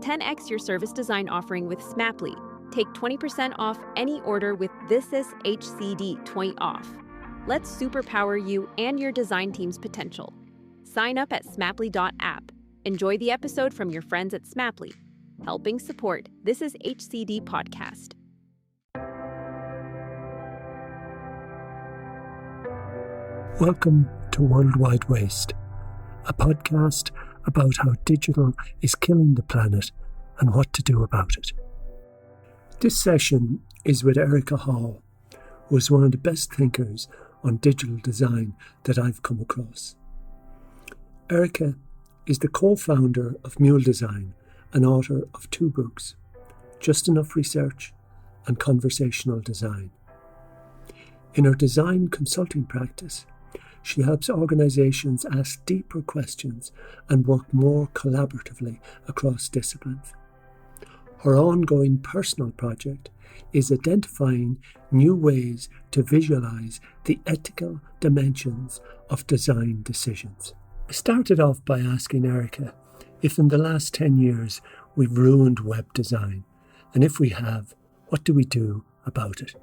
10x your service design offering with Smaply. Take 20% off any order with This Is HCD 20 off. Let's superpower you and your design team's potential. Sign up at smaply.app. Enjoy the episode from your friends at Smaply, helping support This Is HCD podcast. Welcome to Worldwide Waste, a podcast about how digital is killing the planet and what to do about it. This session is with Erika Hall, who is one of the best thinkers on digital design that I've come across. Erika is the co-founder of Mule Design and author of 2 books, Just Enough Research and Conversational Design. In her design consulting practice, she helps organizations ask deeper questions and work more collaboratively across disciplines. Her ongoing personal project is identifying new ways to visualize the ethical dimensions of design decisions. I started off by asking Erika if in the last 10 years we've ruined web design, and if we have, what do we do about it?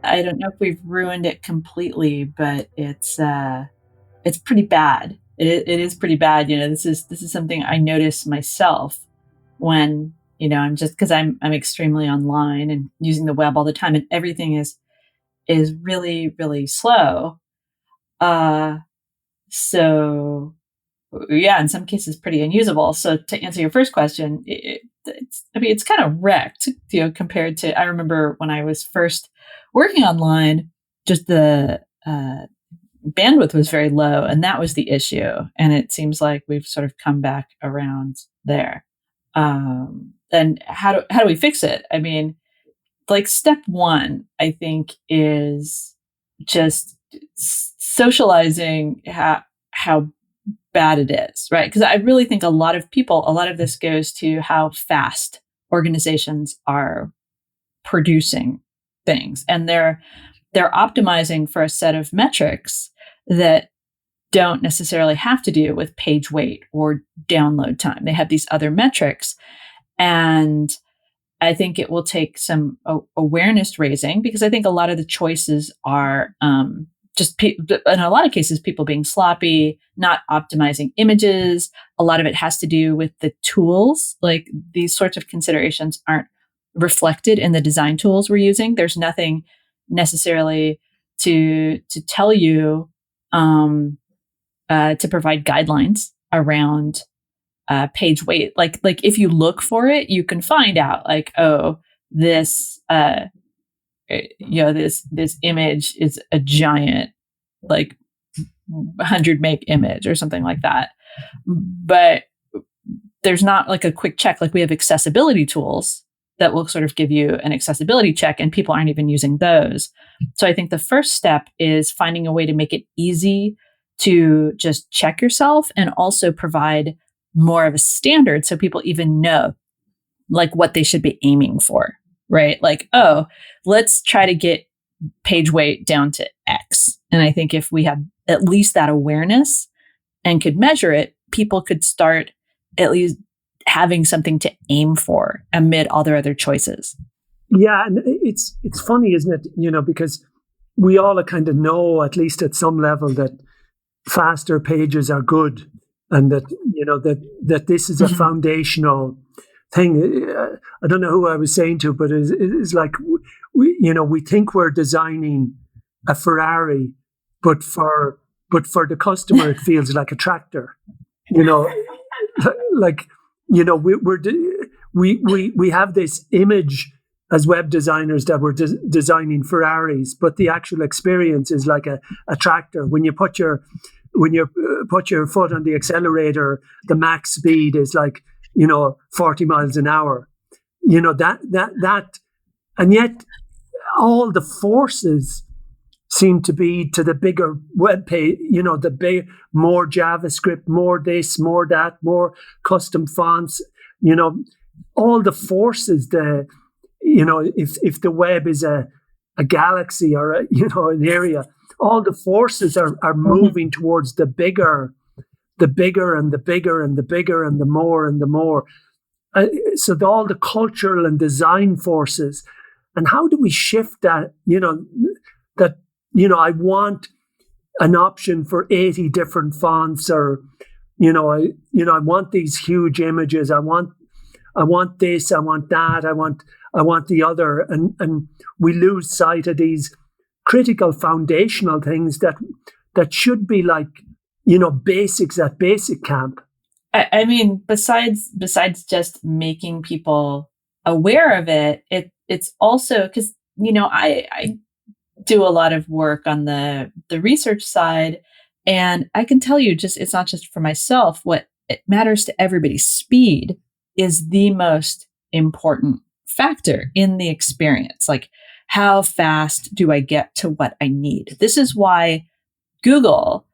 I don't know if we've ruined it completely, but it's pretty bad. It is pretty bad. You know, this is something I notice myself when, you know, I'm just because I'm extremely online and using the web all the time, and everything is really, really slow. So yeah, in some cases pretty unusable. So to answer your first question, it's kind of wrecked, you know, compared to, I remember when I was first working online, just the bandwidth was very low, and that was the issue. And it seems like we've sort of come back around there. And how do we fix it? I mean, like step one, I think, is just socializing how bad it is, right? Because I really think a lot of this goes to how fast organizations are producing things, and they're optimizing for a set of metrics that don't necessarily have to do with page weight or download time. They have these other metrics, and I think it will take some awareness raising, because I think a lot of the choices are in a lot of cases, people being sloppy, not optimizing images. A lot of it has to do with the tools. Like, these sorts of considerations aren't reflected in the design tools we're using. There's nothing necessarily to tell you to provide guidelines around page weight. Like if you look for it, you can find out, like, oh, this this image is a giant, like 100 meg image or something like that. But there's not like a quick check. Like, we have accessibility tools that will sort of give you an accessibility check, and people aren't even using those. So I think the first step is finding a way to make it easy to just check yourself, and also provide more of a standard so people even know like what they should be aiming for, right? Like, oh, let's try to get page weight down to X. And I think if we have at least that awareness and could measure it, people could start at least having something to aim for amid all their other choices. Yeah, and it's funny, isn't it? You know, because we all kind of know, at least at some level, that faster pages are good, and that, you know, that this is a foundational thing. I don't know who I was saying to, but it's like, we think we're designing a Ferrari, but for the customer it feels like a tractor. You know, like, you know, we have this image as web designers that we're designing Ferraris, but the actual experience is like a tractor. When you put your foot on the accelerator, the max speed is like, 40 miles an hour. You know, that, and yet all the forces seem to be to the bigger web page, more JavaScript, more this, more that, more custom fonts, all the forces, if the web is a galaxy or an area, all the forces are moving towards the bigger and the bigger and the bigger and the more and the more. so all the cultural and design forces, and how do we shift that? I want an option for 80 different fonts, or I want these huge images. I want this. I want that. I want the other, and we lose sight of these critical foundational things that should be like basics at basic camp. I mean, besides just making people aware of it, it's also because I do a lot of work on the research side, and I can tell you, it's not just for myself. What it matters to everybody, speed is the most important factor in the experience. Like, how fast do I get to what I need? This is why Google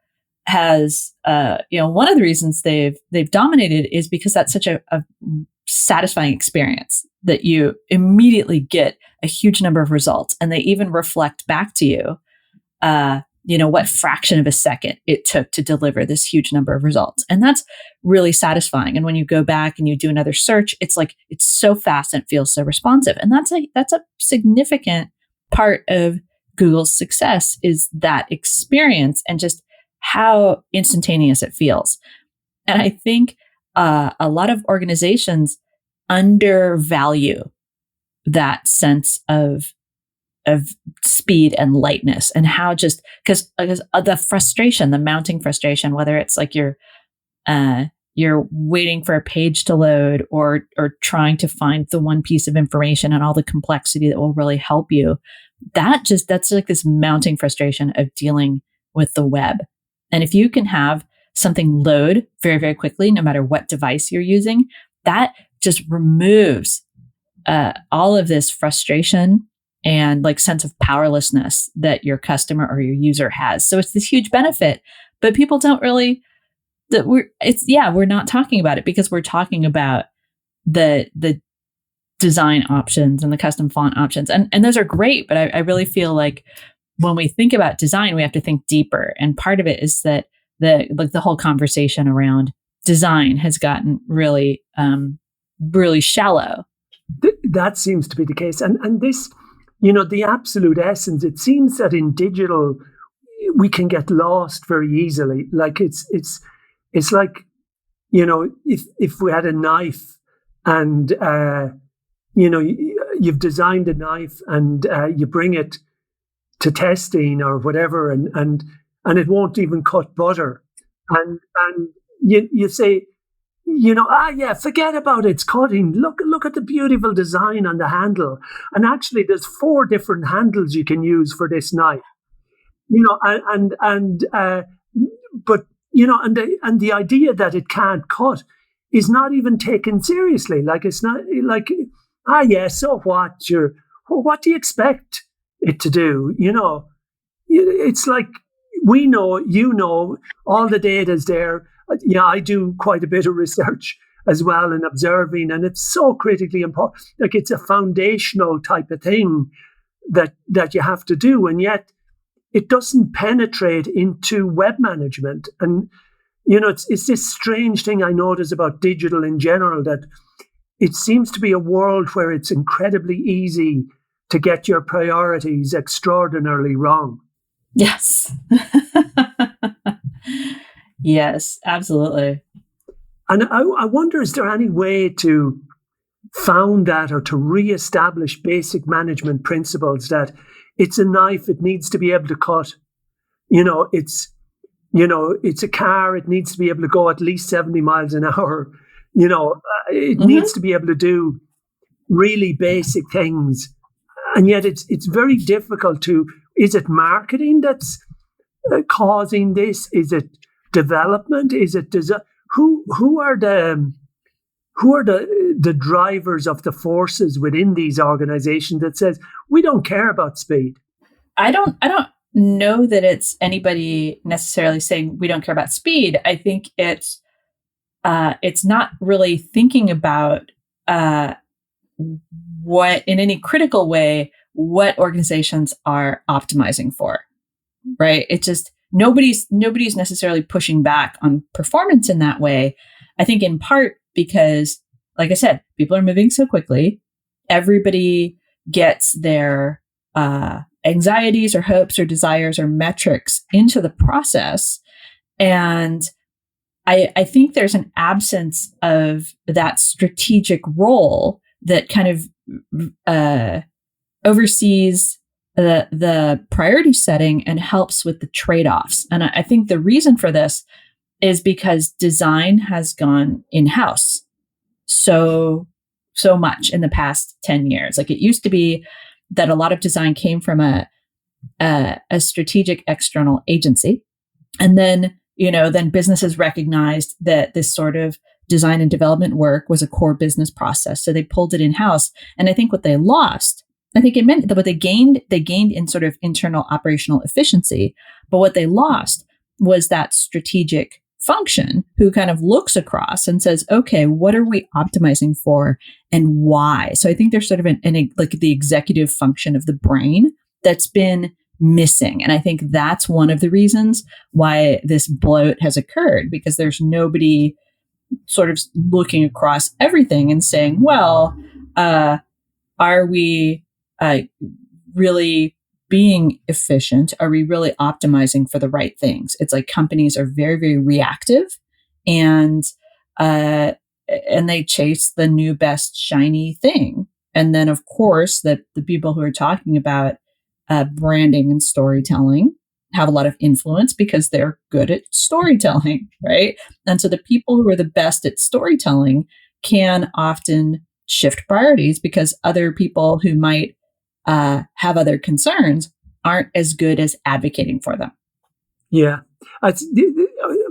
has, one of the reasons they've dominated is because that's such a satisfying experience that you immediately get a huge number of results, and they even reflect back to you, what fraction of a second it took to deliver this huge number of results. And that's really satisfying. And when you go back and you do another search, it's like, it's so fast and it feels so responsive. And that's a significant part of Google's success, is that experience and just how instantaneous it feels. And I think a lot of organizations undervalue that sense of speed and lightness, and how just because the frustration, the mounting frustration, whether it's like you're waiting for a page to load, or trying to find the one piece of information and all the complexity that will really help you, that's like this mounting frustration of dealing with the web. And if you can have something load very, very quickly, no matter what device you're using, that just removes all of this frustration and like sense of powerlessness that your customer or your user has. So it's this huge benefit, but people don't really, we're not talking about it because we're talking about the design options and the custom font options. And those are great, but I really feel like when we think about design, we have to think deeper. And part of it is that the whole conversation around design has gotten really, really shallow. That seems to be the case. And this, the absolute essence, it seems that in digital, we can get lost very easily. Like it's like, if we had a knife and, you've designed a knife and you bring it to testing or whatever, and it won't even cut butter. And you say, forget about its cutting. Look at the beautiful design on the handle. And actually, there's 4 different handles you can use for this knife. But the idea that it can't cut is not even taken seriously. Like, it's not like, so what? What do you expect it to do? It's like, we know, all the data is there. Yeah, I do quite a bit of research as well and observing, and it's so critically important. Like, it's a foundational type of thing that you have to do, and yet it doesn't penetrate into web management. And it's this strange thing I notice about digital in general, that it seems to be a world where it's incredibly easy to get your priorities extraordinarily wrong. Yes. Yes, absolutely. And I wonder, is there any way to found that, or to reestablish basic management principles that it's a knife, it needs to be able to cut. It's a car, it needs to be able to go at least 70 miles an hour. It needs to be able to do really basic things. And yet it's very difficult to, is it marketing that's causing this? Is it development? Is it design? Who are the drivers of the forces within these organizations that says we don't care about speed? I don't know that it's anybody necessarily saying we don't care about speed. I think it's not really thinking about what, in any critical way, what organizations are optimizing for, right? It just, nobody's necessarily pushing back on performance in that way. I think in part because, like I said, people are moving so quickly. Everybody gets their anxieties or hopes or desires or metrics into the process. And I think there's an absence of that strategic role that kind of oversees the priority setting and helps with the trade-offs. And I think the reason for this is because design has gone in-house so much in the past 10 years. Like, it used to be that a lot of design came from a strategic external agency. And then, then businesses recognized that this sort of design and development work was a core business process. So they pulled it in-house. And I think what they lost, I think it meant that what they gained in sort of internal operational efficiency. But what they lost was that strategic function who kind of looks across and says, okay, what are we optimizing for and why? So I think there's sort of like the executive function of the brain that's been missing. And I think that's one of the reasons why this bloat has occurred, because there's nobody sort of looking across everything and saying, well, are we really being efficient? Are we really optimizing for the right things? It's like companies are very, very reactive, and they chase the new best shiny thing. And then, of course, the people who are talking about branding and storytelling have a lot of influence because they're good at storytelling, right? And so the people who are the best at storytelling can often shift priorities because other people who might have other concerns aren't as good as advocating for them. Yeah, it's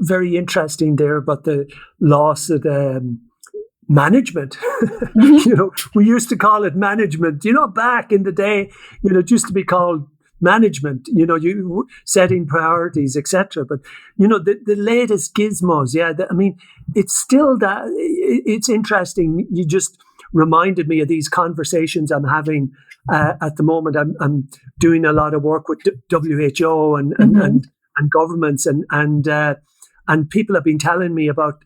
very interesting there about the loss of management. Mm-hmm. We used to call it management. Back in the day, it used to be called management. You setting priorities, etc. But the latest gizmos. Yeah, it's still that. It's interesting. You just reminded me of these conversations I'm having at the moment. I'm doing a lot of work with WHO and governments and people have been telling me about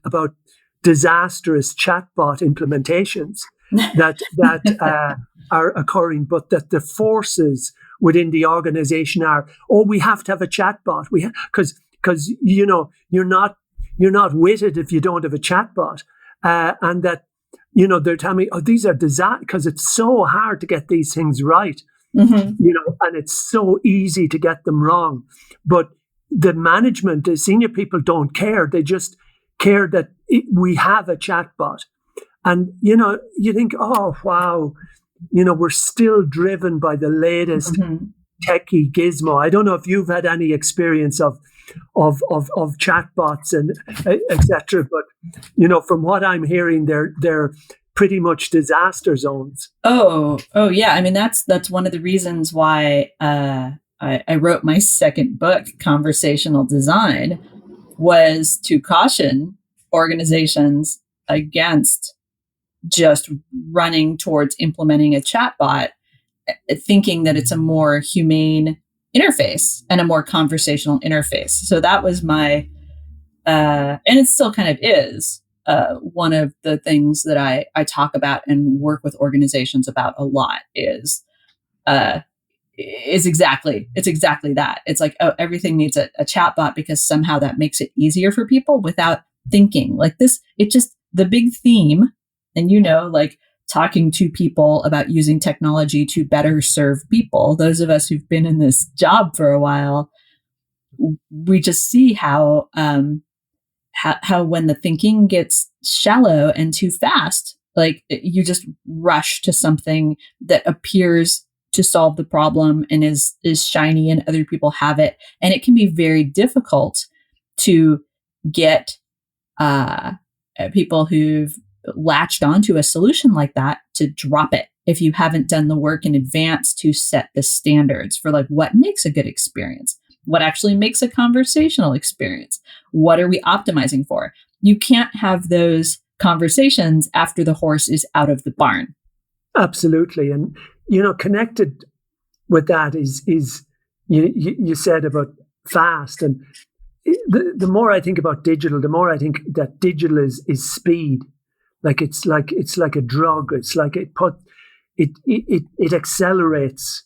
disastrous chatbot implementations that are occurring, but that the forces within the organization are, we have to have a chatbot. Because you're not with it if you don't have a chatbot, and that. They're telling me, these are disaster because it's so hard to get these things right, and it's so easy to get them wrong. But the management, the senior people don't care. They just care that we have a chatbot. And, you think, oh, wow, we're still driven by the latest techie gizmo. I don't know if you've had any experience of chatbots and etc. But from what I'm hearing, they're pretty much disaster zones. Oh yeah. I mean, that's one of the reasons why I wrote my second book, Conversational Design, was to caution organizations against just running towards implementing a chatbot, thinking that it's a more humane interface and a more conversational interface. So that was my, and it still kind of is, one of the things that I talk about and work with organizations about a lot is exactly that. It's like, everything needs a chatbot because somehow that makes it easier for people without thinking like this. It just, the big theme, and like talking to people about using technology to better serve people. Those of us who've been in this job for a while, we just see how when the thinking gets shallow and too fast, like you just rush to something that appears to solve the problem and is shiny and other people have it. And it can be very difficult to get people who've latched onto a solution like that to drop it if you haven't done the work in advance to set the standards for like what makes a good experience, what actually makes a conversational experience, what are we optimizing for. You can't have those conversations after the horse is out of the barn. Absolutely. And connected with that is you said about fast, and the more I think about digital, the more I think that digital is speed. Like it's like a drug. It's like it accelerates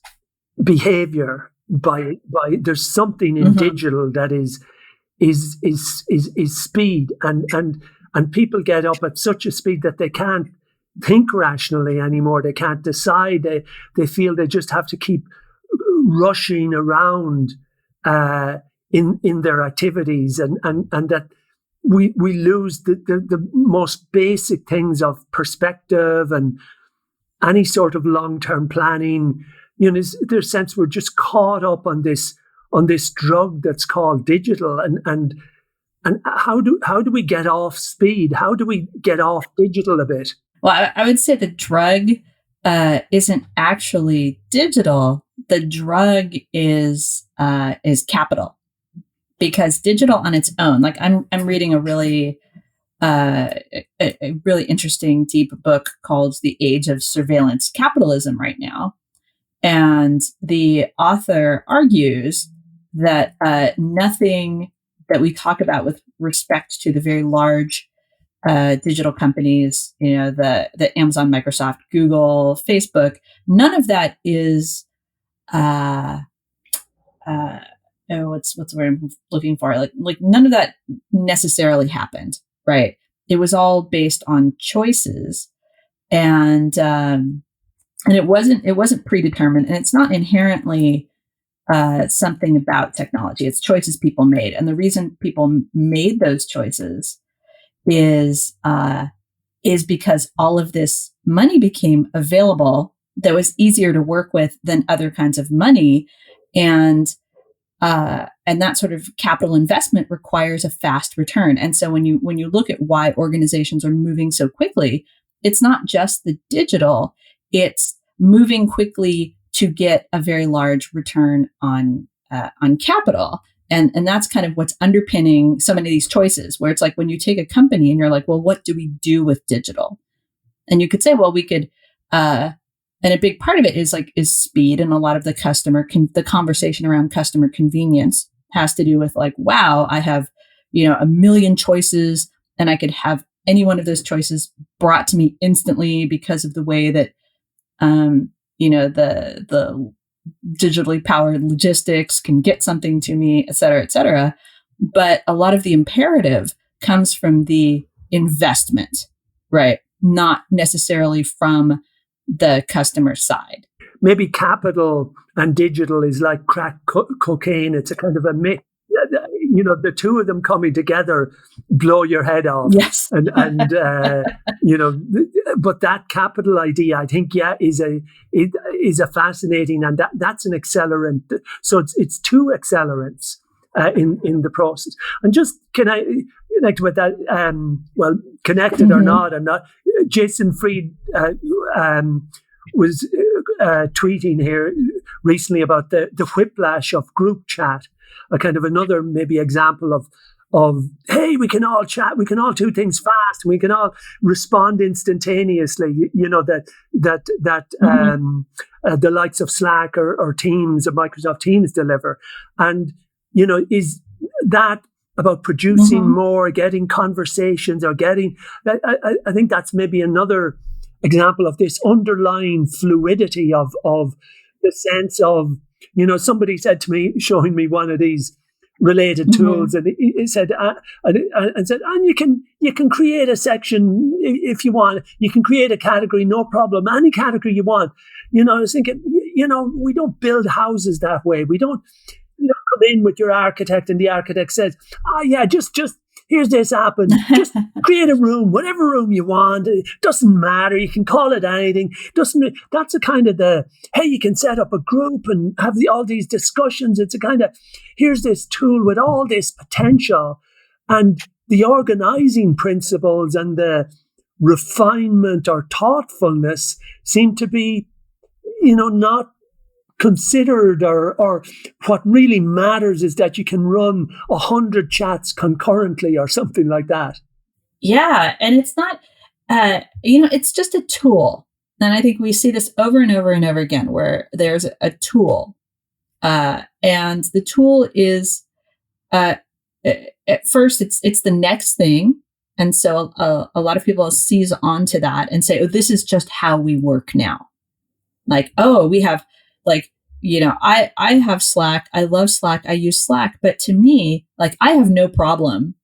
behavior by there's something in digital that is speed, and people get up at such a speed that they can't think rationally anymore. They can't decide. They feel they just have to keep rushing around in their activities, and that we lose the most basic things of perspective and any sort of long-term planning. You know, there's a sense we're just caught up on this drug that's called digital, and how do we get off speed? How do we get off digital a bit? Well, I would say the drug isn't actually digital. The drug is capital, because digital on its own, like I'm reading a really interesting deep book called The Age of Surveillance Capitalism right now. And the author argues that nothing that we talk about with respect to the very large digital companies, you know, the Amazon, Microsoft, Google, Facebook, none of that is what's the word I'm looking for? Like none of that necessarily happened, right? It was all based on choices, and it wasn't predetermined, and it's not inherently something about technology. It's choices people made, and the reason people made those choices is because all of this money became available that was easier to work with than other kinds of money, and that sort of capital investment requires a fast return. And so when you look at why organizations are moving so quickly, it's not just the digital. It's moving quickly to get a very large return on capital. And that's kind of what's underpinning so many of these choices, where it's like when you take a company and you're like, well, what do we do with digital? And you could say, well, we could, and a big part of it is speed. And a lot of the conversation around customer convenience has to do with like, wow, I have, you know, a million choices, and I could have any one of those choices brought to me instantly because of the way that, you know, the digitally powered logistics can get something to me, et cetera, et cetera. But a lot of the imperative comes from the investment, right? Not necessarily from the customer side. Maybe capital and digital is like crack cocaine. It's a kind of a mix. You know, the two of them coming together blow your head off. Yes. and you know, but that capital idea, I think, is a fascinating, and that's an accelerant. So it's two accelerants in the process. And just can I connect with that? Well, connected or not, I'm not. Jason Fried was tweeting here recently about the whiplash of group chat. A kind of another maybe example of hey, we can all chat, we can all do things fast, we can all respond instantaneously. You know, that the likes of Slack or Teams or Microsoft Teams deliver. And you know, is that about producing more, getting conversations, or getting? I think that's maybe another example of this underlying fluidity of the sense of, you know, somebody said to me, showing me one of these related tools, and it said, and you can create a section if you want. You can create a category, no problem, any category you want. You know, I was thinking, you know, we don't build houses that way. We don't, you know, come in with your architect and the architect says, oh yeah, just here's this app and just create a room, whatever room you want. It doesn't matter. You can call it anything. That's a kind of hey, you can set up a group and have all these discussions. It's a kind of, here's this tool with all this potential, and the organizing principles and the refinement or thoughtfulness seem to be, you know, not considered, or what really matters is that you can run 100 chats concurrently or something like that. Yeah. And it's not, you know, it's just a tool. And I think we see this over and over and over again, where there's a tool, and the tool is, at first it's the next thing. And so a lot of people seize onto that and say, oh, this is just how we work now. Like, oh, we have like, I have Slack. I love Slack. I use Slack. But to me, like, I have no problem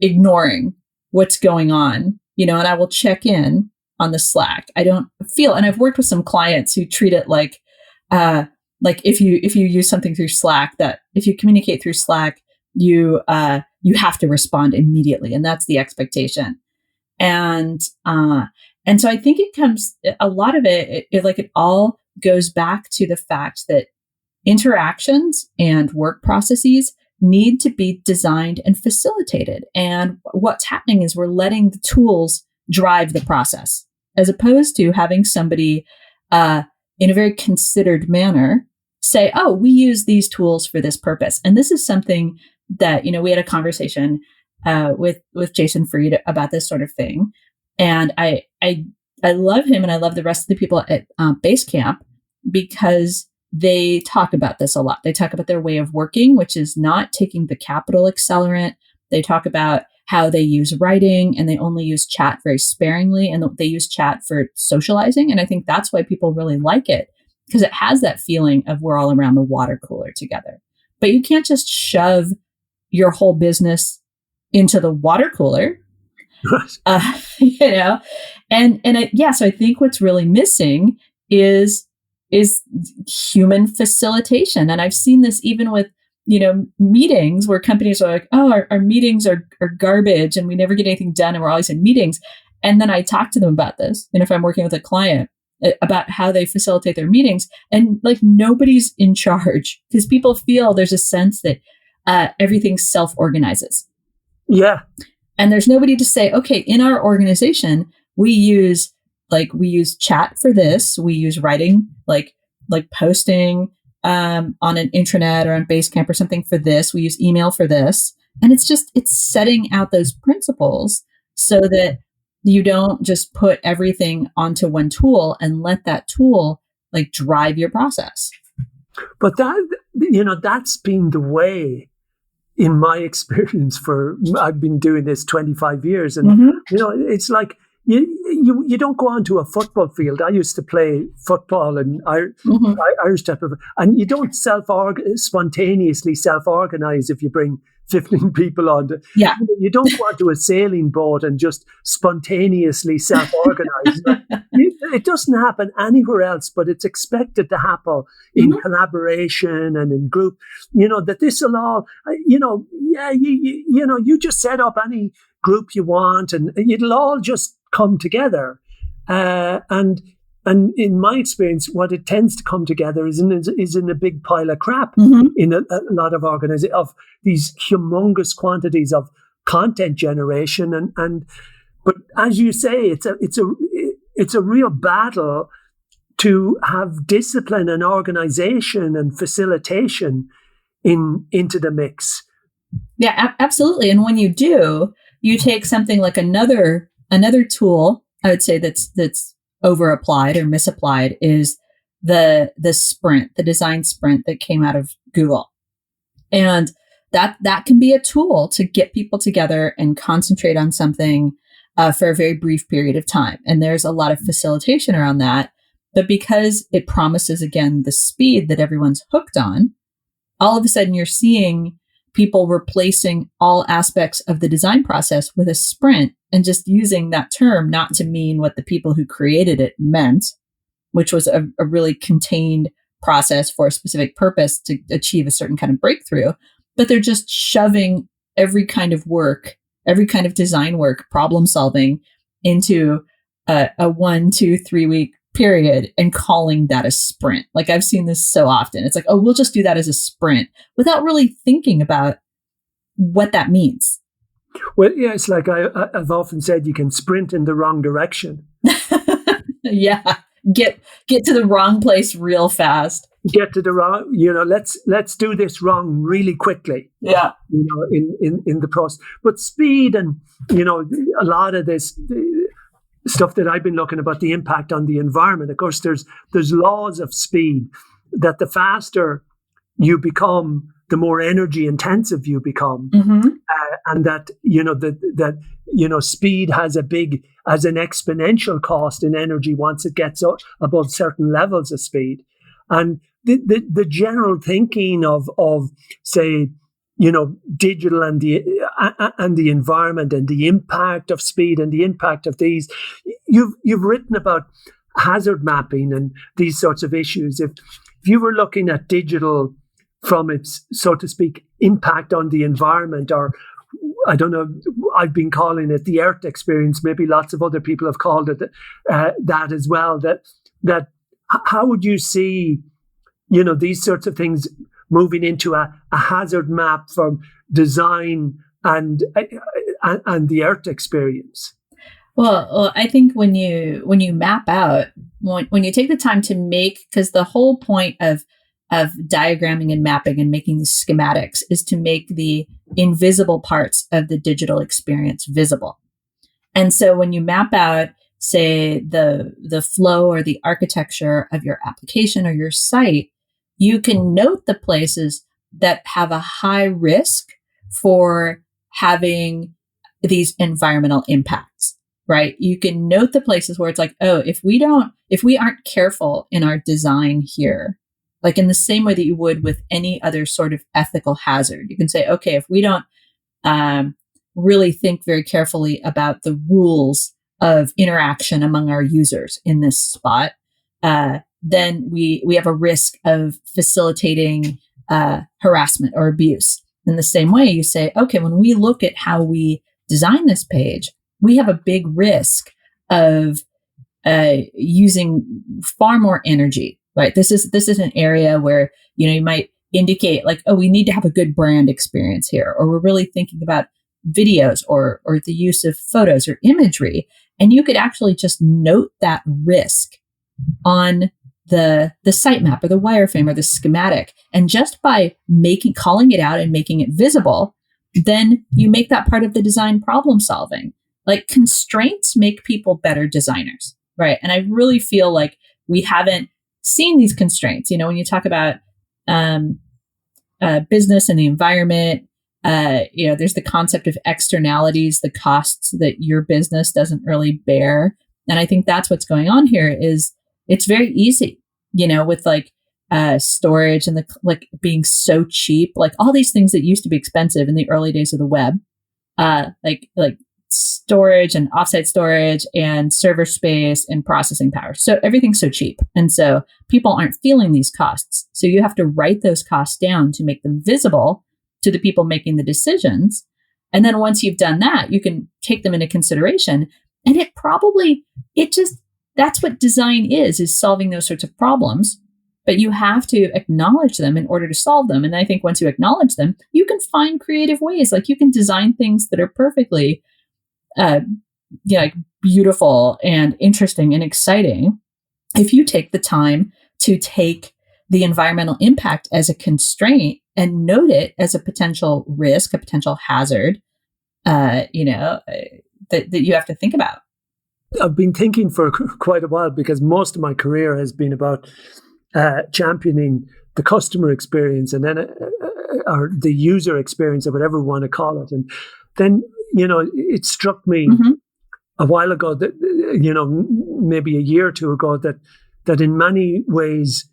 ignoring what's going on, and I will check in on the Slack. I don't feel, and I've worked with some clients who treat it like if you use something through Slack, that if you communicate through Slack, you have to respond immediately, and that's the expectation. And so I think a lot of it all goes back to the fact that interactions and work processes need to be designed and facilitated. And what's happening is we're letting the tools drive the process, as opposed to having somebody in a very considered manner say, oh, we use these tools for this purpose. And this is something that, we had a conversation with Jason Fried about this sort of thing. And I love him, and I love the rest of the people at Basecamp, because they talk about this a lot. They talk about their way of working, which is not taking the capital accelerant. They talk about how they use writing, and they only use chat very sparingly, and they use chat for socializing. And I think that's why people really like it, because it has that feeling of we're all around the water cooler together. But you can't just shove your whole business into the water cooler. So I think what's really missing is human facilitation. And I've seen this even with, meetings where companies are like, oh, our meetings are garbage and we never get anything done and we're always in meetings. And then I talk to them about this. And if I'm working with a client, about how they facilitate their meetings, and like nobody's in charge, because people feel there's a sense that everything self-organizes. Yeah. And there's nobody to say, okay, in our organization, we use chat for this. We use writing, like posting on an intranet or on Basecamp or something for this. We use email for this. And it's setting out those principles so that you don't just put everything onto one tool and let that tool like drive your process. But that's been the way, in my experience, I've been doing this 25 years, and it's like you don't go onto a football field. I used to play football and Irish type of, and you don't spontaneously self-organize if you bring 15 people on. You don't go onto a sailing boat and just spontaneously self-organize. It doesn't happen anywhere else, but it's expected to happen in collaboration and in group. That this will all, you just set up any group you want, and it'll all just come together. And in my experience, what it tends to come together is in a big pile of crap in a lot of organizations, of these humongous quantities of content generation. But as you say, it's a real battle to have discipline and organization and facilitation into the mix. Yeah, absolutely. And when you do, you take something like another tool, I would say that's over applied or misapplied, is the sprint, the design sprint that came out of Google. And that can be a tool to get people together and concentrate on something for a very brief period of time. And there's a lot of facilitation around that. But because it promises, again, the speed that everyone's hooked on, all of a sudden you're seeing people replacing all aspects of the design process with a sprint, and just using that term not to mean what the people who created it meant, which was a really contained process for a specific purpose to achieve a certain kind of breakthrough. But they're just shoving every kind of work, every kind of design work, problem solving into a 1, 2, 3 week period and calling that a sprint. Like, I've seen this so often. It's like, oh, we'll just do that as a sprint without really thinking about what that means. Well, yeah, it's like I've often said, you can sprint in the wrong direction. Yeah. Get to the wrong place real fast. Get to the wrong, let's do this wrong really quickly. Yeah. In the process. But speed and, a lot of this stuff that I've been looking about, the impact on the environment. Of course, there's laws of speed, that the faster you become, the more energy intensive you become, and that speed has an exponential cost in energy once it gets above certain levels of speed. And the general thinking of say, digital and the environment and the impact of speed and the impact of these, you've written about hazard mapping and these sorts of issues. If you were looking at digital from its, so to speak, impact on the environment, or I don't know, I've been calling it the Earth experience. Maybe lots of other people have called it that as well. That how would you see, these sorts of things moving into a hazard map from design and the Earth experience? Well, I think when you map out, when you take the time to make, because the whole point of diagramming and mapping and making these schematics is to make the invisible parts of the digital experience visible. And so when you map out, say, the flow or the architecture of your application or your site, you can note the places that have a high risk for having these environmental impacts, right? You can note the places where it's like, oh, if we aren't careful in our design here, like in the same way that you would with any other sort of ethical hazard, you can say, okay, if we don't really think very carefully about the rules of interaction among our users in this spot, then we have a risk of facilitating harassment or abuse. In the same way, you say, okay, when we look at how we design this page, we have a big risk of using far more energy. Right. This is an area where, you might indicate like, oh, we need to have a good brand experience here, or we're really thinking about videos or the use of photos or imagery. And you could actually just note that risk on the sitemap or the wireframe or the schematic. And just by calling it out and making it visible, then you make that part of the design problem solving. Like, constraints make people better designers. Right. And I really feel like we haven't seen these constraints. When you talk about business and the environment, there's the concept of externalities, the costs that your business doesn't really bear. And I think that's what's going on here. Is it's very easy, with like storage and being so cheap, like all these things that used to be expensive in the early days of the web, like storage and offsite storage and server space and processing power. So everything's so cheap. And so people aren't feeling these costs. So you have to write those costs down to make them visible to the people making the decisions. And then once you've done that, you can take them into consideration. And that's what design is solving those sorts of problems. But you have to acknowledge them in order to solve them. And I think once you acknowledge them, you can find creative ways. Like, you can design things that are perfectly like beautiful and interesting and exciting if you take the time to take the environmental impact as a constraint and note it as a potential risk, a potential hazard, that you have to think about. I've been thinking for quite a while, because most of my career has been about championing the customer experience and then or the user experience, or whatever we want to call it. And then, it struck me a while ago that, maybe a year or two ago, that in many ways,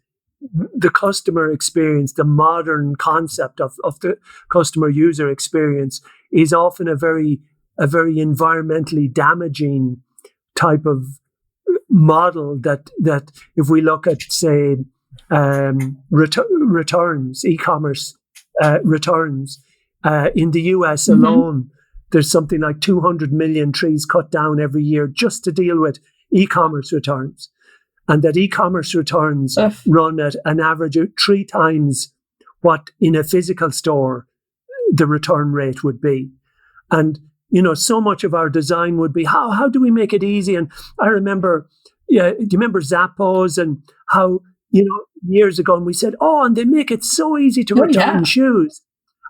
the customer experience, the modern concept of the customer user experience, is often a very environmentally damaging type of model that if we look at, say, returns, e-commerce returns, in the US alone, there's something like 200 million trees cut down every year just to deal with e-commerce returns. And that e-commerce returns run at an average of 3 times what in a physical store the return rate would be. And, so much of our design would be, how do we make it easy? And I remember, do you remember Zappos and how, years ago, and we said, and they make it so easy to return shoes.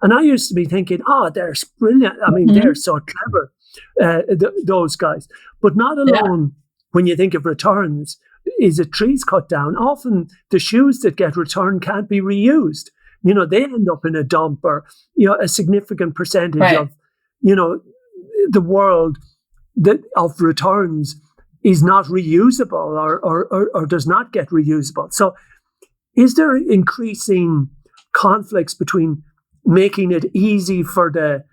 And I used to be thinking, they're brilliant. I mean, they're so clever, those guys. But not alone when you think of returns is it trees cut down. Often the shoes that get returned can't be reused. they end up in a dump, or a significant percentage of the world of returns is not reusable or does not get reusable. So is there increasing conflicts between making it easy for the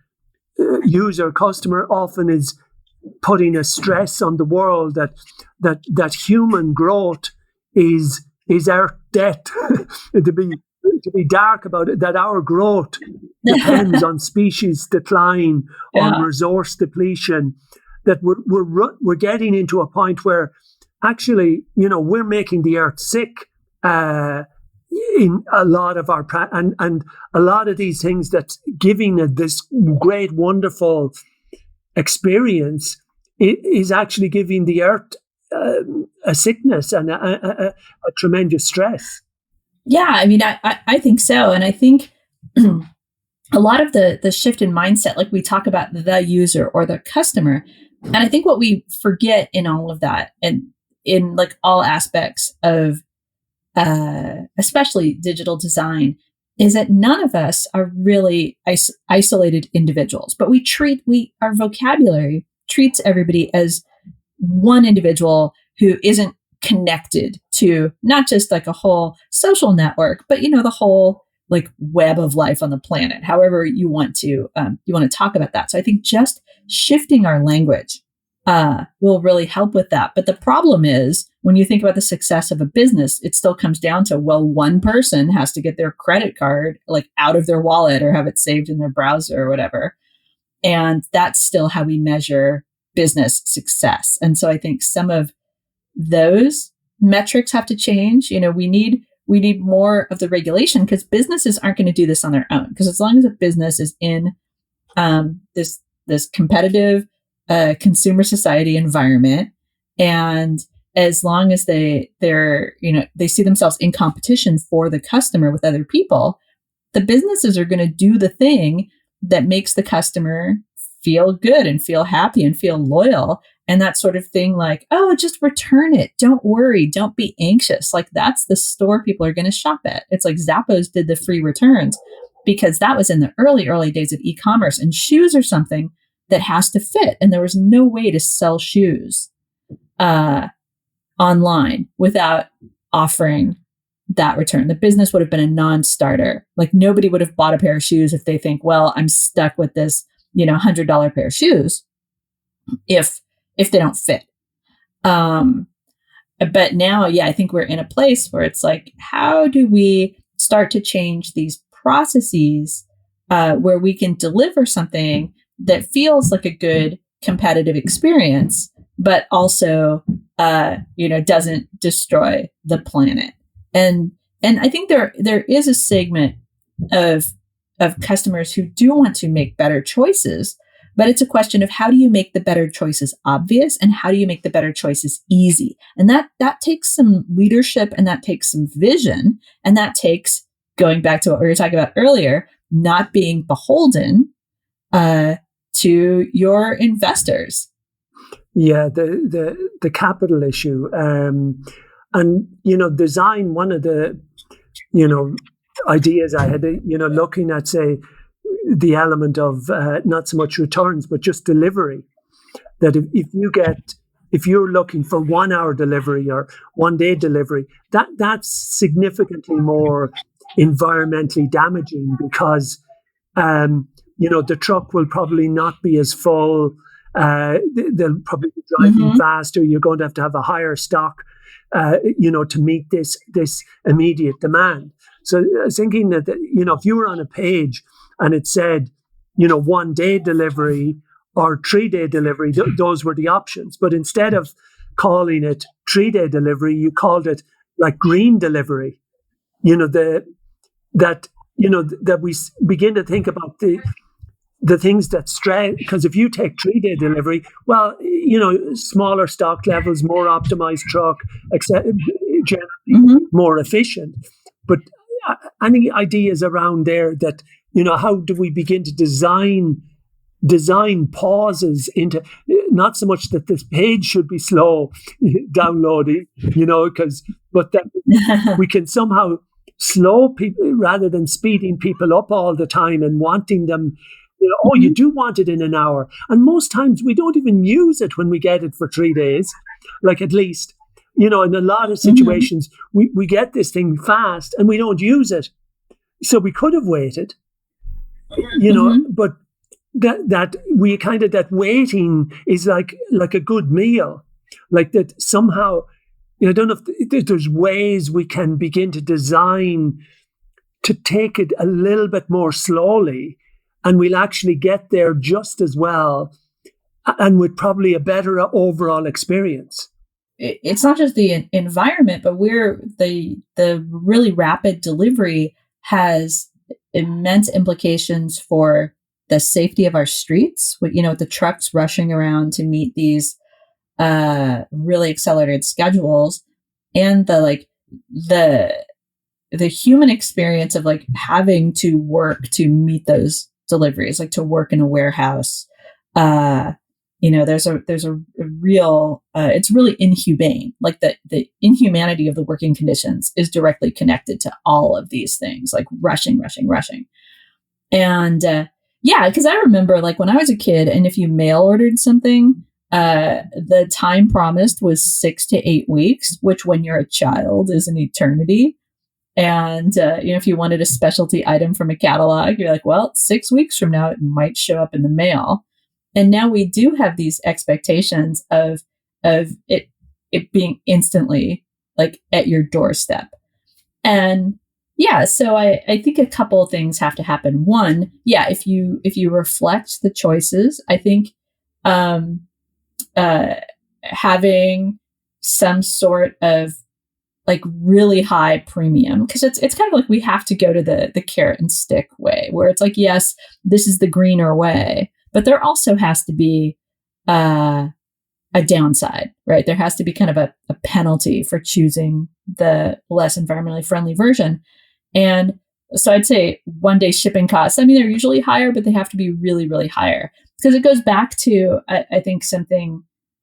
user customer, often is putting a stress on the world that human growth is our debt, to be dark about it, that our growth depends on species decline, on resource depletion, that we're getting into a point where actually, we're making the earth sick in a lot of our and a lot of these things that's giving it this great, wonderful experience is actually giving the earth a sickness and a tremendous stress. Yeah, I mean, I think so. And I think a lot of the shift in mindset, like we talk about the user or the customer. And I think what we forget in all of that, and in like all aspects of especially digital design, is that none of us are really isolated individuals, but our vocabulary treats everybody as one individual who isn't connected to not just like a whole social network, but the whole like web of life on the planet, however you want to talk about that. So I think just shifting our language will really help with that. But the problem is, when you think about the success of a business, it still comes down to, well, one person has to get their credit card like out of their wallet or have it saved in their browser or whatever. And that's still how we measure business success. And so I think some of those metrics have to change. We need more of the regulation, because businesses aren't going to do this on their own. Because as long as a business is in this competitive consumer society environment, and as long as they see themselves in competition for the customer with other people, the businesses are going to do the thing that makes the customer feel good and feel happy and feel loyal. And that sort of thing, like, oh, just return it. Don't worry. Don't be anxious. Like, that's the store people are going to shop at. It's like Zappos did the free returns because that was in the early days of e-commerce, and shoes are something that has to fit. And there was no way to sell shoes online without offering that return. The business would have been a non-starter. Like, nobody would have bought a pair of shoes if they think, well, I'm stuck with this, $100 pair of shoes if they don't fit. But now, I think we're in a place where it's like, how do we start to change these processes where we can deliver something that feels like a good competitive experience, but also, doesn't destroy the planet. And I think there is a segment of customers who do want to make better choices, but it's a question of how do you make the better choices obvious, and how do you make the better choices easy? And that takes some leadership, and that takes some vision, and that takes, going back to what we were talking about earlier, not being beholden to your investors. Yeah, the capital issue, and design. One of the ideas I had, looking at, say, the element of not so much returns but just delivery. That if you're looking for 1 hour delivery or 1 day delivery, that's significantly more environmentally damaging, because the truck will probably not be as full. They'll probably be driving faster. You're going to have a higher stock, to meet this immediate demand. So I was thinking that, if you were on a page and it said, 1 day delivery or 3 day delivery, those were the options. But instead of calling it 3 day delivery, you called it like green delivery. That we begin to think about the things that stress, because if you take 3 day delivery, well, smaller stock levels, more optimized truck, generally more efficient. But any ideas around there that, how do we begin to design pauses into, not so much that this page should be slow downloading, but that we can somehow slow people rather than speeding people up all the time and wanting them, oh, you do want it in an hour. And most times we don't even use it when we get it for 3 days, like at least, in a lot of situations, we get this thing fast and we don't use it. So we could have waited, but that we kind of, that waiting is like a good meal, like that somehow, I don't know if there's ways we can begin to design to take it a little bit more slowly, and we'll actually get there just as well and with probably a better overall experience. It's not just the environment, but the really rapid delivery has immense implications for the safety of our streets. With the trucks rushing around to meet these really accelerated schedules, and the human experience of having to work to meet those deliveries, to work in a warehouse. There's a real, it's really inhumane. The inhumanity of the working conditions is directly connected to all of these things, rushing. And because I remember when I was a kid, and if you mail ordered something, the time promised was 6 to 8 weeks, which when you're a child is an eternity. And, if you wanted a specialty item from a catalog, you're like, well, 6 weeks from now, it might show up in the mail. And now we do have these expectations of it being instantly at your doorstep. And so I think a couple of things have to happen. One, if you reflect the choices, I think, having some sort of really high premium, because it's kind of we have to go to the carrot and stick way, where it's yes, this is the greener way, but there also has to be a downside, right? There has to be kind of a penalty for choosing the less environmentally friendly version. And so I'd say 1 day shipping costs, they're usually higher, but they have to be really, really higher, because it goes back to, I think, something,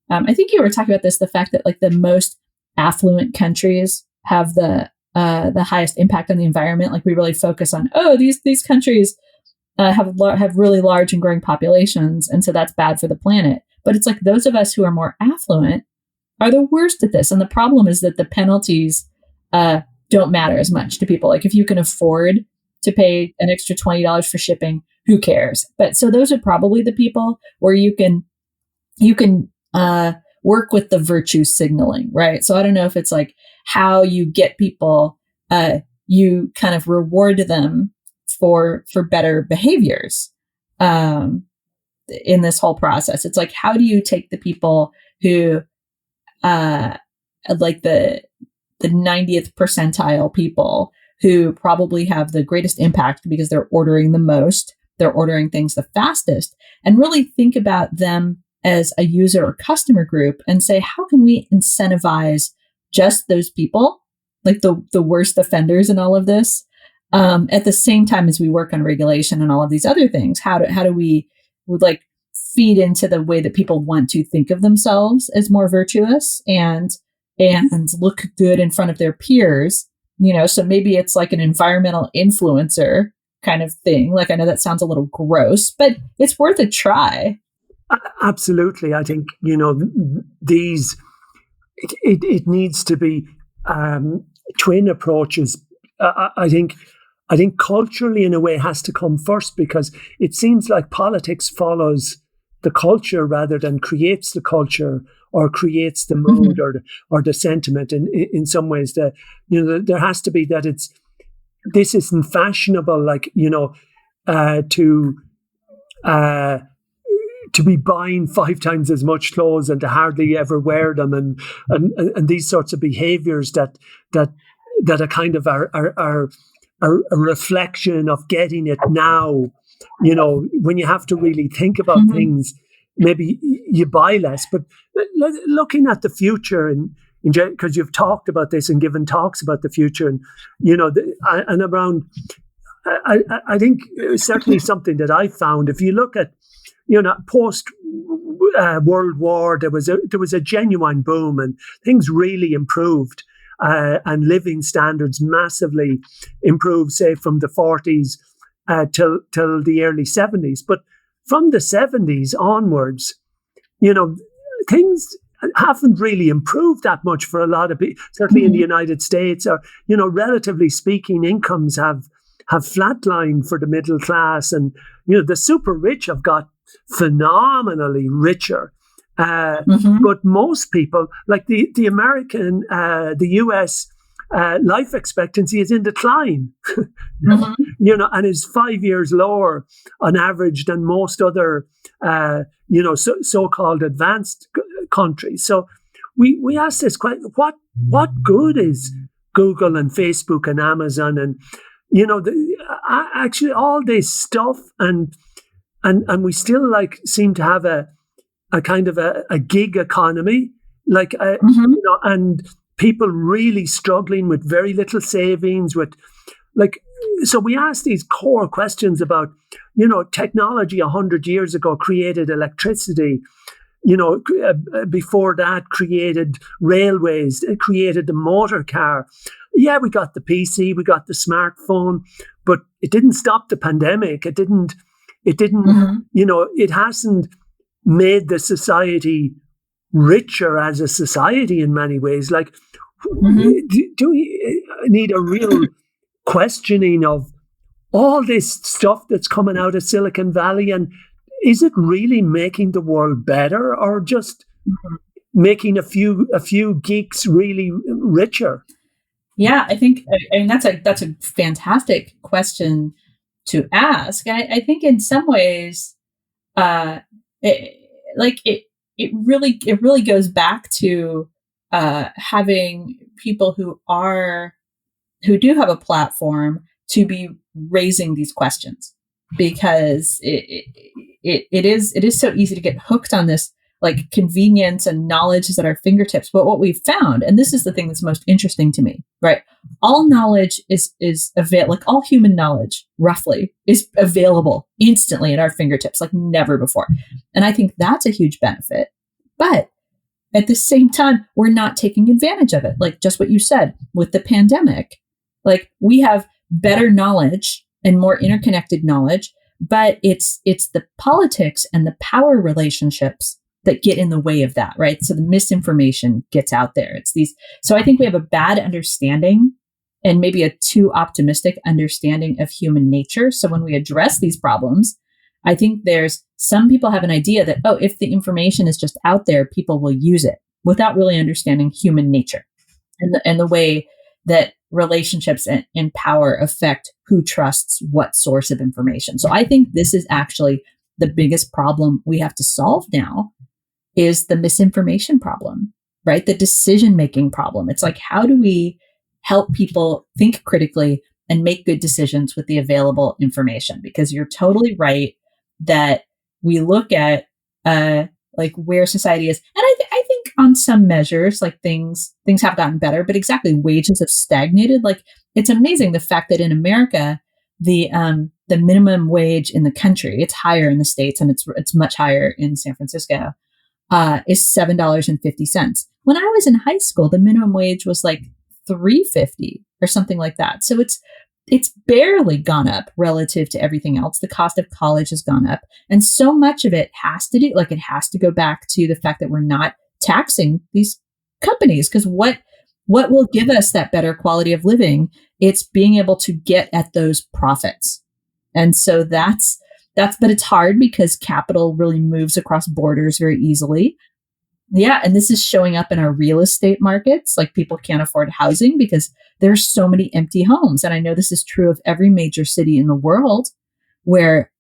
I think you were talking about this, the fact that the most affluent countries have the highest impact on the environment. We really focus on, these countries have really large and growing populations, and so that's bad for the planet. But it's those of us who are more affluent are the worst at this. And the problem is that the penalties don't matter as much to people. If you can afford to pay an extra $20 for shipping, who cares? But so those are probably the people where you can work with the virtue signaling, right? So I don't know if it's how you get people, you kind of reward them for better behaviors in this whole process. It's how do you take the people who the 90th percentile people who probably have the greatest impact because they're ordering the most, they're ordering things the fastest, and really think about them as a user or customer group and say, how can we incentivize just those people, the worst offenders in all of this, at the same time as we work on regulation and all of these other things? How do we feed into the way that people want to think of themselves as more virtuous and look good in front of their peers? So maybe it's an environmental influencer kind of thing. I know that sounds a little gross, but it's worth a try. Absolutely. I think, these, it needs to be twin approaches. I think culturally, in a way, has to come first, because it seems like politics follows the culture rather than creates the culture or creates the mood or the sentiment. In some ways, that there has to be that this isn't fashionable, to be buying 5 times as much clothes and to hardly ever wear them, and these sorts of behaviors that are kind of are a reflection of getting it now. When you have to really think about things, maybe you buy less. But looking at the future, and because you've talked about this and given talks about the future, and and around, I think certainly something that I found, if you look at post World War, there was a genuine boom and things really improved. and living standards massively improved, say, from the 40s till the early 70s. But from the 70s onwards, things haven't really improved that much for a lot of people, certainly in the United States, or, relatively speaking, incomes have flatlined for the middle class, and, the super rich have got phenomenally richer. But most people, like the American, the US life expectancy is in decline, and is 5 years lower on average than most other, so-called advanced countries. So we ask this question: what good is Google and Facebook and Amazon and actually all this stuff, and we still seem to have a kind of a gig economy, and people really struggling with very little savings, so we ask these core questions about, technology 100 years ago created electricity, before that created railways, it created the motor car. Yeah, we got the PC, we got the smartphone, but it didn't stop the pandemic. It didn't, it hasn't made the society richer as a society in many ways. Do we need a real questioning of all this stuff that's coming out of Silicon Valley, and is it really making the world better, or just making a few geeks really richer? Yeah, I think that's a fantastic question to ask. I think in some ways, it really goes back to having people who do have a platform to be raising these questions, because it is so easy to get hooked on this convenience and knowledge is at our fingertips. But what we've found, and this is the thing that's most interesting to me, right? All knowledge is available, all human knowledge roughly is available instantly at our fingertips, like never before. And I think that's a huge benefit. But at the same time, we're not taking advantage of it. Like just what you said with the pandemic, we have better knowledge and more interconnected knowledge, but it's the politics and the power relationships that get in the way of that, right? So the misinformation gets out there. So I think we have a bad understanding and maybe a too optimistic understanding of human nature. So when we address these problems, I think some people have an idea that, if the information is just out there, people will use it without really understanding human nature and the way that relationships and power affect who trusts what source of information. So I think this is actually the biggest problem we have to solve now, is the misinformation problem, right? The decision-making problem. It's how do we help people think critically and make good decisions with the available information? Because you're totally right that we look at where society is. And I think on some measures, things have gotten better, but exactly, wages have stagnated. It's amazing the fact that in America, the minimum wage in the country, it's higher in the States and it's much higher in San Francisco, is $7.50. When I was in high school, the minimum wage was $3.50 or something like that. So it's barely gone up relative to everything else. The cost of college has gone up. And so much of it has to go back to the fact that we're not taxing these companies. Because what will give us that better quality of living? It's being able to get at those profits. And so but it's hard because capital really moves across borders very easily. Yeah. And this is showing up in our real estate markets. People can't afford housing because there's so many empty homes. And I know this is true of every major city in the world where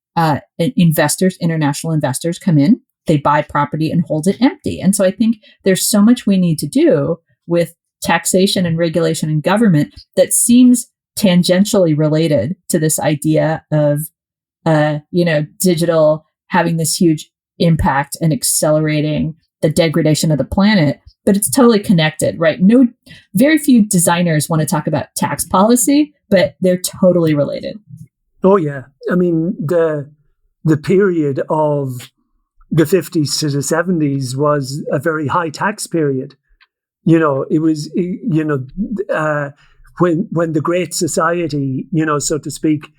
international investors come in, they buy property and hold it empty. And so I think there's so much we need to do with taxation and regulation and government that seems tangentially related to this idea of, digital having this huge impact and accelerating the degradation of the planet, but it's totally connected, right? Very few designers want to talk about tax policy, but they're totally related. Oh yeah. I mean, the period of the 50s to the 70s was a very high tax period. it was, when the Great Society, so to speak,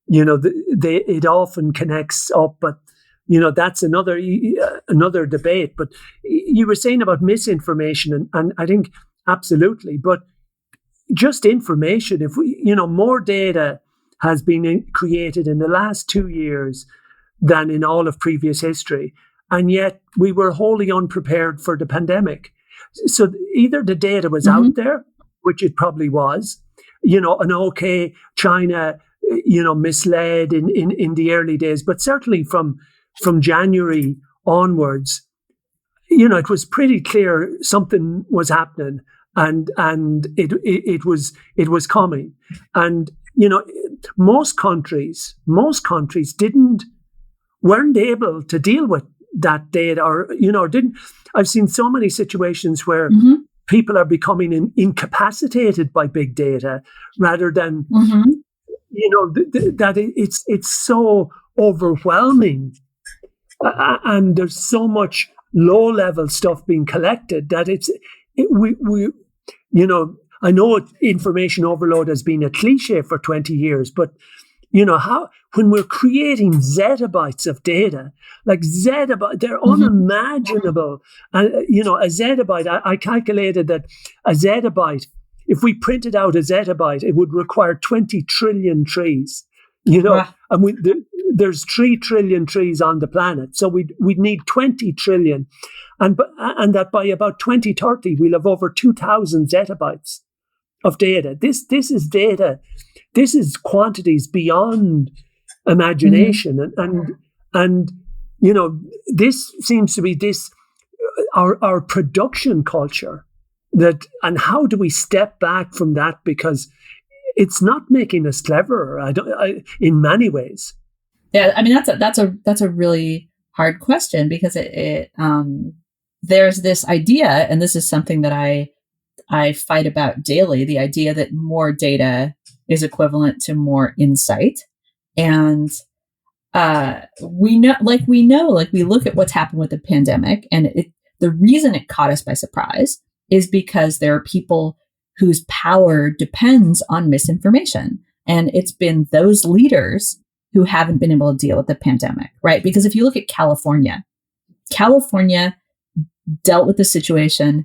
it often connects up, but that's another debate. But you were saying about misinformation, and I think absolutely, but just information. If we, more data has been created in the last 2 years than in all of previous history, and yet we were wholly unprepared for the pandemic. So either the data was out there, which it probably was, and okay, China, misled in the early days, but certainly from January onwards, it was pretty clear something was happening, and it was coming, and most countries weren't able to deal with that data, or didn't. I've seen so many situations where people are becoming incapacitated by big data rather than that it's so overwhelming, and there's so much low level stuff being collected that I know information overload has been a cliche for 20 years, but when we're creating zettabytes of data, like zettabyte, they're unimaginable. And, a zettabyte, I calculated that a zettabyte, if we printed out a zettabyte, it would require 20 trillion trees, and there's 3 trillion trees on the planet. So we'd need 20 trillion. And that by about 2030, we'll have over 2,000 zettabytes of data. This is data. This is quantities beyond imagination, and this seems to be our production culture. And how do we step back from that, because it's not making us cleverer. In many ways. Yeah, I mean that's a really hard question, because it there's this idea, and this is something that I fight about daily, the idea that more data is equivalent to more insight. And we look at what's happened with the pandemic, and the reason it caught us by surprise is because there are people whose power depends on misinformation. And it's been those leaders who haven't been able to deal with the pandemic, right? Because if you look at California dealt with the situation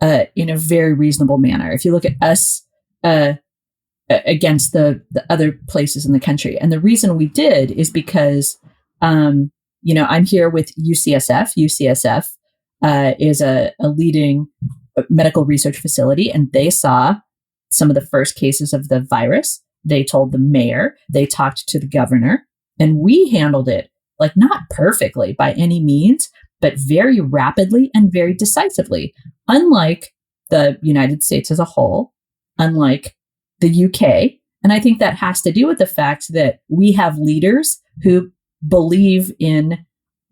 in a very reasonable manner. If you look at us against the other places in the country. And the reason we did is because, I'm here with UCSF. UCSF is a leading medical research facility, and they saw some of the first cases of the virus. They told the mayor, they talked to the governor, and we handled it, like, not perfectly by any means, but very rapidly and very decisively. Unlike the United States as a whole, unlike the UK. And I think that has to do with the fact that we have leaders who believe in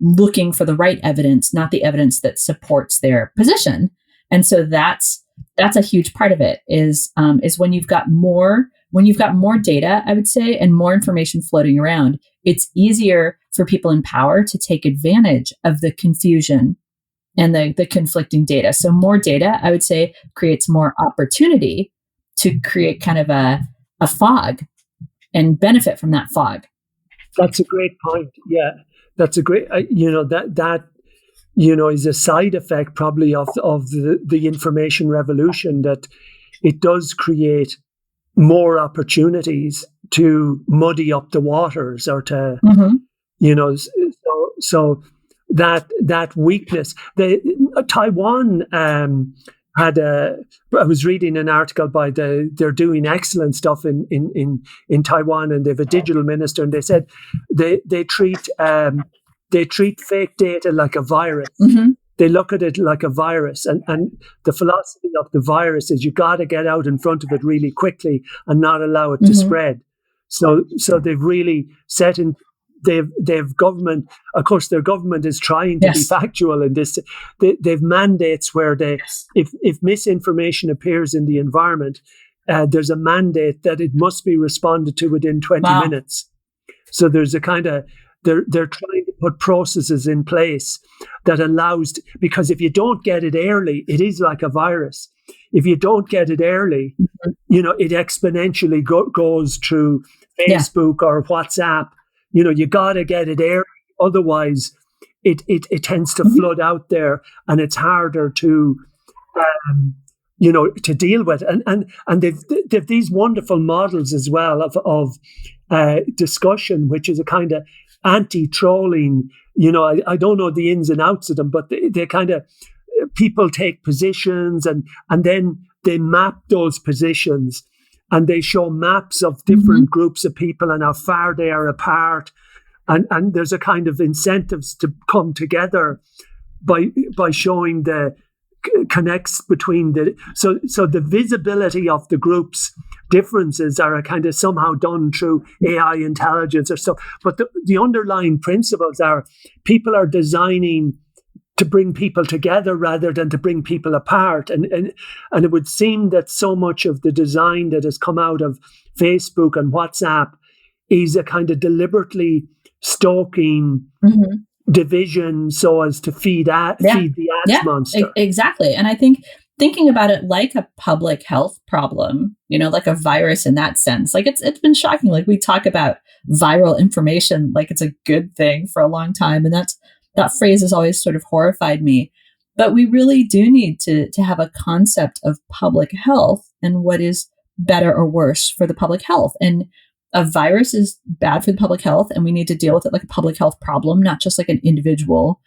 looking for the right evidence, not the evidence that supports their position. And so that's a huge part of it is when you've got more data, I would say, and more information floating around, it's easier for people in power to take advantage of the confusion and the conflicting data. So more data, I would say, creates more opportunity to create kind of a fog and benefit from that fog. That's a great point. Yeah, that's a great, that is a side effect probably of the information revolution, that it does create more opportunities to muddy up the waters, or to, so that weakness. Taiwan I was reading an article by they're doing excellent stuff in Taiwan, and they have a digital minister, and they said they treat fake data like a virus. They look at it like a virus, and the philosophy of the virus is you got to get out in front of it really quickly and not allow it to spread. So they've really set in. They've government. Of course, their government is trying to be factual in this. They've mandates where if misinformation appears in the environment, there's a mandate that it must be responded to within 20 minutes. So there's a kind of they're trying to put processes in place that allows, because if you don't get it early, it is like a virus. If you don't get it early, it exponentially goes through Facebook or WhatsApp. You got to get it early. Otherwise, it tends to flood out there, and it's harder to deal with. And they've these wonderful models as well of discussion, which is a kind of anti-trolling. I don't know the ins and outs of them, but they kind of, people take positions and then they map those positions, and they show maps of different groups of people and how far they are apart. And there's a kind of incentives to come together by showing the connects between so the visibility of the group's differences are a kind of somehow done through AI intelligence or stuff. But the underlying principles are people are designing to bring people together rather than to bring people apart. And it would seem that so much of the design that has come out of Facebook and WhatsApp is a kind of deliberately stoking division so as to feed the ads monster. Exactly. And I think thinking about it like a public health problem, like a virus in that sense, like it's been shocking. Like we talk about viral information like it's a good thing for a long time. And that phrase has always sort of horrified me. But we really do need to have a concept of public health and what is better or worse for the public health. And a virus is bad for the public health, and we need to deal with it like a public health problem, not just like an individual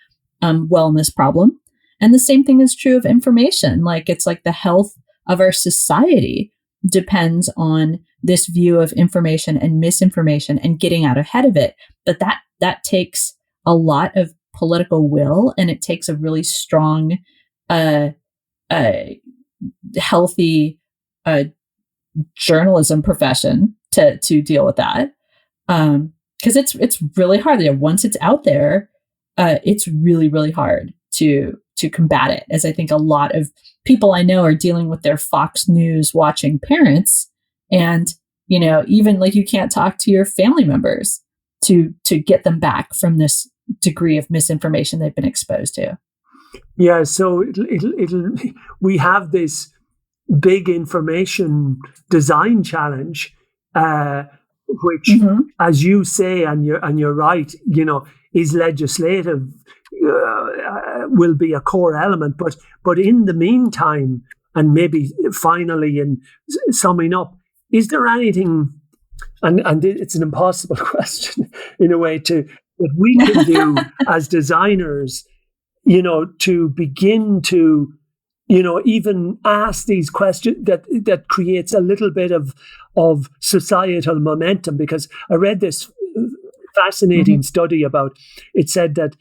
wellness problem. And the same thing is true of information. Like it's like the health of our society depends on this view of information and misinformation and getting out ahead of it. But that takes a lot of political will, and it takes a really strong, healthy journalism profession to deal with that, because it's really hard. Once it's out there, it's really, really hard to combat it. As I think a lot of people I know are dealing with their Fox News watching parents, and even like you can't talk to your family members to get them back from this degree of misinformation they've been exposed to. Yeah, so we have this big information design challenge, which, as you say, and you're right, is legislative, will be a core element. But in the meantime, and maybe finally, in summing up, is there anything? And it's an impossible question in a way that we can do as designers, to begin to, even ask these questions that creates a little bit of societal momentum. Because I read this fascinating study about, it said that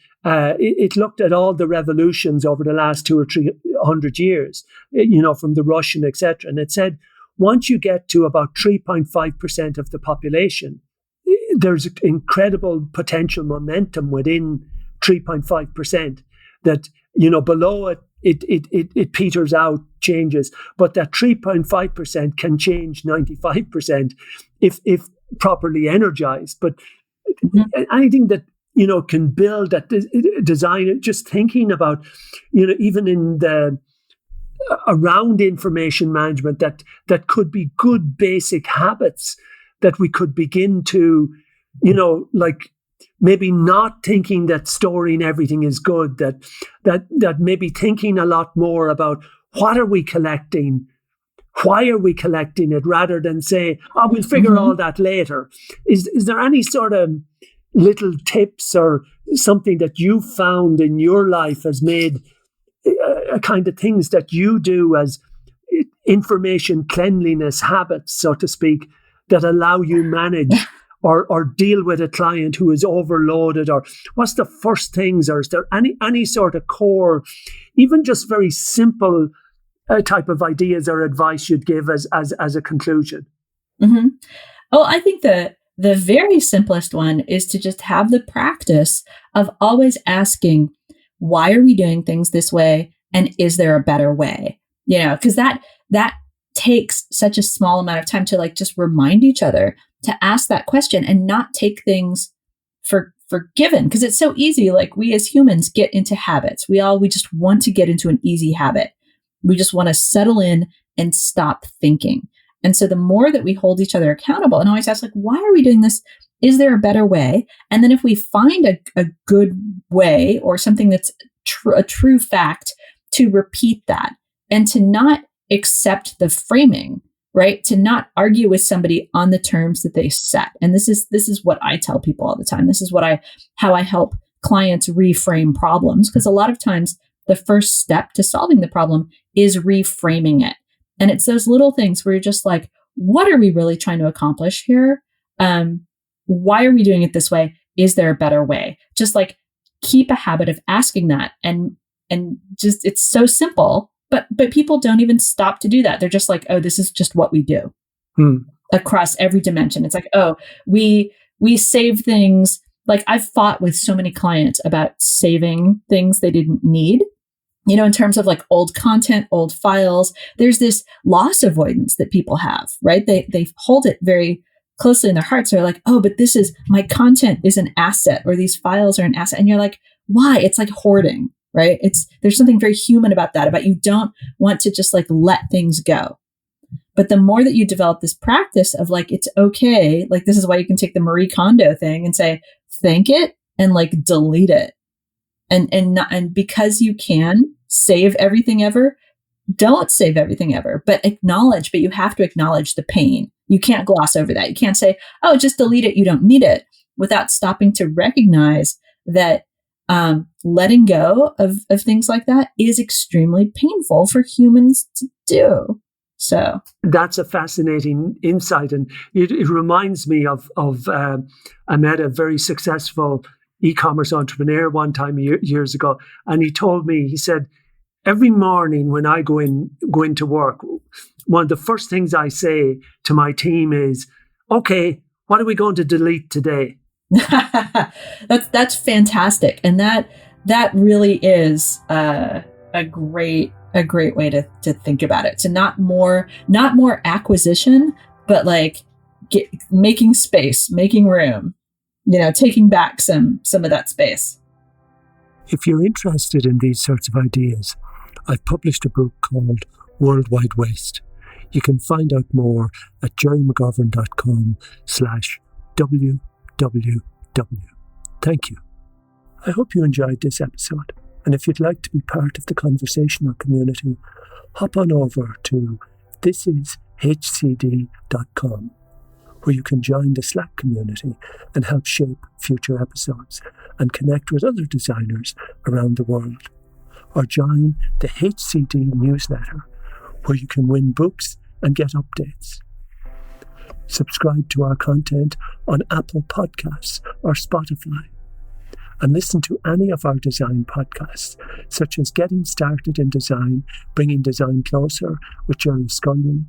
it looked at all the revolutions over the last 200 or 300 years, from the Russian, etc. And it said, once you get to about 3.5% of the population, there's incredible potential momentum within 3.5%, that, below it, it peters out, changes, but that 3.5% can change 95% if properly energized. But anything that, can build that design, just thinking about, even in the around information management, that could be good basic habits that we could begin to, like maybe not thinking that storing everything is good, that maybe thinking a lot more about what are we collecting, why are we collecting it, rather than say, we'll figure all that later. Is there any sort of little tips or something that you found in your life has made a kind of things that you do as information cleanliness habits, so to speak, that allow you manage or deal with a client who is overloaded? Or what's the first things, or is there any sort of core, even just very simple type of ideas or advice you'd give as a conclusion? Oh, I think the very simplest one is to just have the practice of always asking, why are we doing things this way? And is there a better way? Because that takes such a small amount of time to just remind each other to ask that question and not take things for forgiven, because it's so easy. Like, we as humans get into habits. We just want to get into an easy habit. We just want to settle in and stop thinking. And so the more that we hold each other accountable and always ask, like, why are we doing this? Is there a better way? And then if we find a good way or something that's a true fact, to repeat that and to not accept the framing, right? To not argue with somebody on the terms that they set. And this is what I tell people all the time. This is how I help clients reframe problems, because a lot of times the first step to solving the problem is reframing it. And it's those little things where you're just like, what are we really trying to accomplish here? Why are we doing it this way? Is there a better way? Just like, keep a habit of asking that, and just, it's so simple, but people don't even stop to do that. They're just like, oh, this is just what we do across every dimension. It's like, oh, we save things. Like, I've fought with so many clients about saving things they didn't need. In terms of like old content, old files, there's this loss avoidance that people have, right? They hold it very closely in their hearts. They're like, oh, but my content is an asset, or these files are an asset. And you're like, why? It's like hoarding, right? There's something very human about that, about you don't want to just like let things go. But the more that you develop this practice of like, it's okay. Like, this is why you can take the Marie Kondo thing and say, thank it and like delete it. And because you can save everything ever, don't save everything ever, but you have to acknowledge the pain. You can't gloss over that. You can't say, oh, just delete it, you don't need it, without stopping to recognize that letting go of things like that is extremely painful for humans to do. So that's a fascinating insight. And it reminds me of I met a very successful e-commerce entrepreneur one time years ago. And he told me, he said, every morning when I go into work, one of the first things I say to my team is, okay, what are we going to delete today? That's fantastic. And that really is a great way to think about it. So not more acquisition, but like making space, making room, taking back some of that space. If you're interested in these sorts of ideas, I've published a book called Worldwide Waste. You can find out more at gerrymcgovern.com/www. Thank you. I hope you enjoyed this episode. And if you'd like to be part of the conversation or community, hop on over to thisishcd.com, where you can join the Slack community and help shape future episodes and connect with other designers around the world. Or join the HCD newsletter, where you can win books and get updates. Subscribe to our content on Apple Podcasts or Spotify. And listen to any of our design podcasts, such as Getting Started in Design, Bringing Design Closer with Gerry Scullion,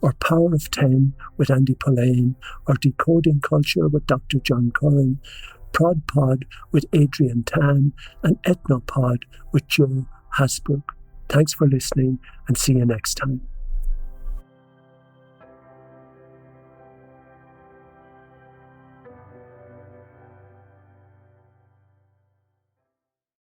or Power of 10 with Andy Polaine, or Decoding Culture with Dr. John Curran, Prod Pod with Adrian Tan, and Ethnopod with Joe Hasbrook. Thanks for listening, and see you next time.